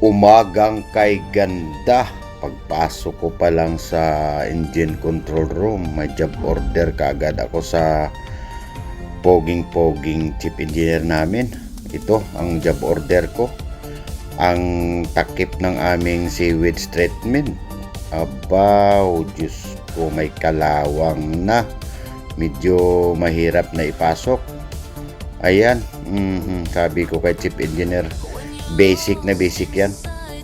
Umagang kay ganda. Pagpasok ko pa lang sa engine control room, may job order kaagad ako sa poging-poging chief engineer namin. Ito ang job order ko. Ang takip ng aming sewage treatment. Abaw, Diyos ko, may kalawang na. Medyo mahirap na ipasok. Ayan, sabi ko kay chief engineer, basic na basic yan.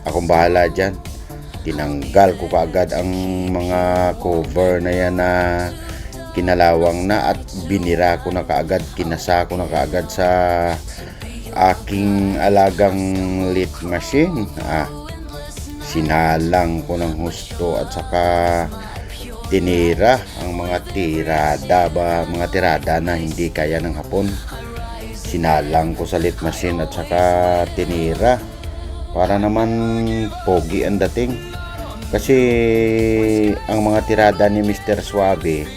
Akong bahala dyan. Tinanggal ko kaagad ang mga cover na yan na kinalawang na at binira ko na kaagad, kinasa ko na kaagad sa aking alagang lit machine. Sinalang ko ng husto at saka tinira ang mga tirada na hindi kaya ng hapon. Sinalang ko sa lit machine at saka tinira para naman pogi ang dating, kasi ang mga tirada ni Mr. Suave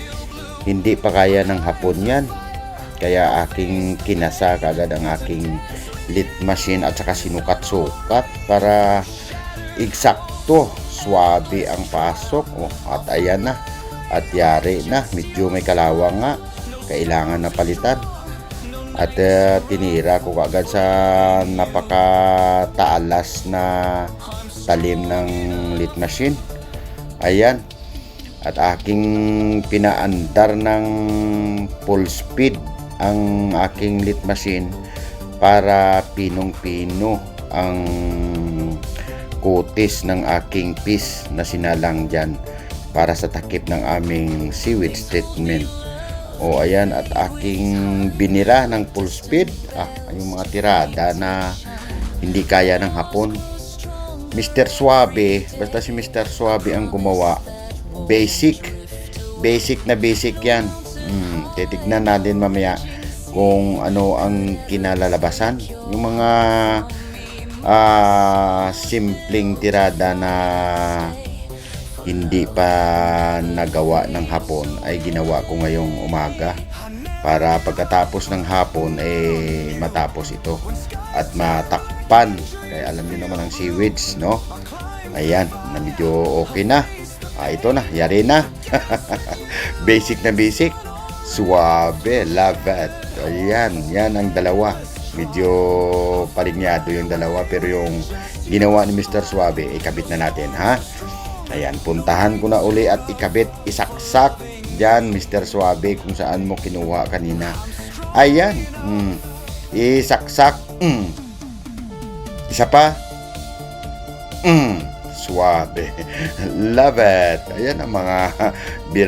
hindi pa kaya ng hapon yan, kaya aking kinasa kagad ang aking lit machine at saka sinukat-sukat para eksakto suabe ang pasok. At ayan na, at yari na, medyo may kalawang nga, kailangan na palitan. At tinira ko kagad sa napakataalas na talim ng lit machine. Ayan. At aking pinaandar ng full speed ang aking lit machine para pinong-pino ang kutis ng aking piece na sinalang dyan para sa takip ng aming sewage treatment. Ayan, at aking binira ng full speed yung mga tirada na hindi kaya ng hapon. Mr. Suave, basta si Mr. Suave ang gumawa, basic na basic yan. Titignan natin mamaya kung ano ang kinalalabasan. Yung mga simpleng tirada na hindi pa nagawa ng hapon ay ginawa ko ngayong umaga para pagkatapos ng hapon matapos ito at matakpan. Kaya alam niyo naman ang sewage, no? Ayan, na medyo okay na. Ito na, yari na. Basic na basic. Suave, love it. Ayan, yan ang dalawa. Medyo palinyado yung dalawa, pero yung ginawa ni Mr. Suave, ikabit na natin, ha? Ayan, puntahan ko na uli at ikabit, isaksak dyan, Mr. Suave, kung saan mo kinuha kanina. Ayan, isaksak, isa pa, Suave. Love it. Ayan ang mga bira.